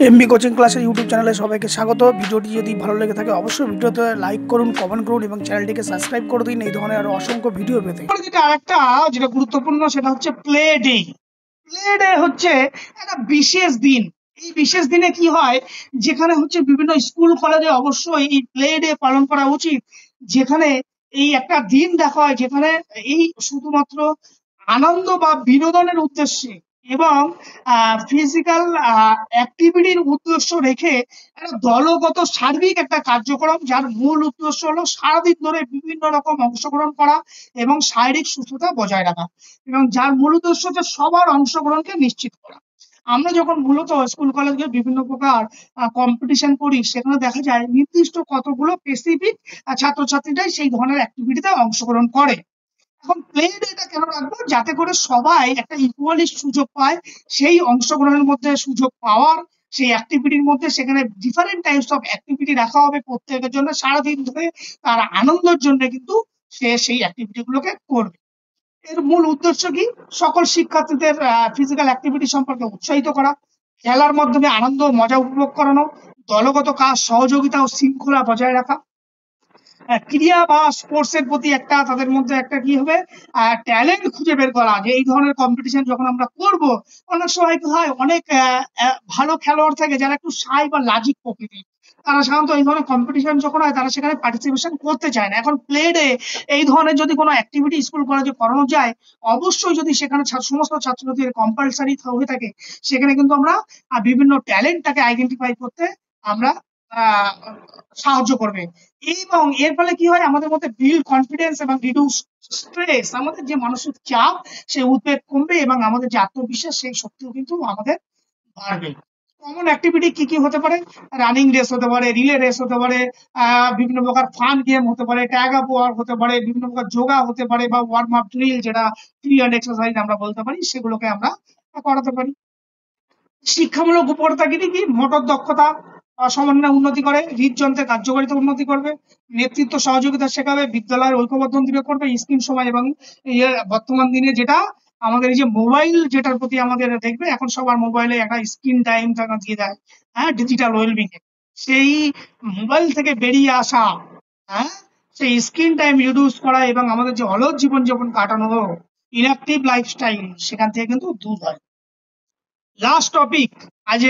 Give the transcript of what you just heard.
MB coaching ক্লাসের YouTube চ্যানেলে সবাইকে স্বাগত। ভিডিওটি যদি ভালো লেগে থাকে অবশ্যই ভিডিওতে লাইক করুন, কমেন্ট করুন এবং চ্যানেলটিকে সাবস্ক্রাইব করে দিন এই ধরনের আরো অসংখ্য ভিডিও পেতে। যেটা গুরুত্বপূর্ণ সেটা হচ্ছে প্লে ডে। প্লে ডে হচ্ছে একটা বিশেষ দিন। এই বিশেষ দিনে কি হয়, যেখানে হচ্ছে বিভিন্ন স্কুল কলেজে অবশ্যই এই প্লে ডে পালন করা উচিত, যেখানে এই একটা দিন দেখা হয় যেখানে এই শুধুমাত্র আনন্দ বা বিনোদনের উদ্দেশ্যে এবং ফিজিক্যাল অ্যাক্টিভিটির উদ্দেশ্য রেখে একটা দলগত সার্বিক একটা কার্যক্রম, যার মূল উদ্দেশ্য হলো সারাদিন ধরে বিভিন্ন রকম অংশগ্রহণ করা এবং শারীরিক সুস্থতা বজায় রাখা, এবং যার মূল উদ্দেশ্য হচ্ছে সবার অংশগ্রহণকে নিশ্চিত করা। আমরা যখন মূলত স্কুল কলেজে বিভিন্ন প্রকার কম্পিটিশন করি, সেখানে দেখা যায় নির্দিষ্ট কতগুলো স্পেসিফিক ছাত্রছাত্রীরাই সেই ধরনের অ্যাক্টিভিটিতে অংশগ্রহণ করে। এখন প্লে ডেটা কেন রাখবো? যাতে করে সবাই একটা ইকুয়ালি সুযোগ পায় সেই অংশগ্রহণের মধ্যে, সুযোগ পাওয়ার সেই অ্যাক্টিভিটির মধ্যে। সেখানে ডিফারেন্ট টাইপস অফ অ্যাক্টিভিটি রাখা হবে প্রত্যেকের জন্য, সারাদিন ধরে তার আনন্দের জন্য কিন্তু সে সেই অ্যাক্টিভিটি গুলোকে করবে। এর মূল উদ্দেশ্য কি? সকল শিক্ষার্থীদের ফিজিক্যাল অ্যাক্টিভিটি সম্পর্কে উৎসাহিত করা, খেলার মাধ্যমে আনন্দ ও মজা উপভোগ করানো, দলগত কাজ, সহযোগিতা ও শৃঙ্খলা বজায় রাখা, ক্রিয়া বা স্পোর্টস এর প্রতি একটা তাদের মধ্যে একটা কি হবে, ট্যালেন্ট খুঁজে বের করা। যে এই ধরনের কম্পিটিশন যখন আমরা করব, অনেক সময় কি হয়, অনেক ভালো খেলোয়াড় থাকে যারা একটু শাই বা লাজুক প্রকৃতির, তারা সাধারণত এই ধরনের কম্পিটিশন যখন হয় তারা সেখানে পার্টিসিপেশন করতে চায় না। এখন প্লে ডে এই ধরনের যদি কোনো অ্যাক্টিভিটি স্কুল কলেজে করানো যায়, অবশ্যই যদি সেখানে সমস্ত ছাত্রছাত্রীদের কম্পালসারি হয়ে থাকে, সেখানে কিন্তু আমরা বিভিন্ন ট্যালেন্টটাকে আইডেন্টিফাই করতে আমরা সাহায্য করবে। এবং এর ফলে কি হয়, আমাদের মধ্যে বিল্ড কনফিডেন্স এবং রিডিউস স্ট্রেস, আমাদের যে মানসিক চাপ সেই উদ্বেগ কমবে এবং আমাদের যে আত্মবিশ্বাস সেই শক্তিও কিন্তু আমাদের বাড়বে। কমন অ্যাক্টিভিটি কি কি হতে পারে? রানিং রেস হতে পারে, রিলে রেস হতে পারে, বিভিন্ন প্রকার ফান গেম হতে পারে, ট্যাগ অফ ওয়ার হতে পারে, বিভিন্ন প্রকার যোগা হতে পারে বা ওয়ার্ম আপ ড্রিল, যেটা ফ্রি হ্যান্ড এক্সারসাইজ আমরা বলতে পারি, সেগুলোকে আমরা করাতে পারি। শিক্ষামূলক উপকারিতা কি? মোটর দক্ষতা সমন্বয় উন্নতি করে, হৃদযন্ত্রের কার্যকারিতা উন্নতি করবে, নেতৃত্ব সহযোগিতা শেখাবে, বিদ্যালয়ের ঐক্যবদ্ধন দৃঢ় করবে, স্ক্রিন সময় এবং বর্তমান দিনে যেটা আমাদের এই যে মোবাইল, যেটার প্রতি আমাদের দেখবে এখন সবার মোবাইলে একটা স্ক্রিন টাইম দিয়ে দেয়, হ্যাঁ, ডিজিটাল ওয়েলবিং এ, সেই মোবাইল থেকে বেরিয়ে আসা, হ্যাঁ, সেই স্ক্রিন টাইম রিডিউস করা এবং আমাদের যে অলস জীবনযাপন কাটানো, ইনঅ্যাক্টিভ লাইফস্টাইল, সেখান থেকে কিন্তু দূর হয়। লাস্ট টপিক আজ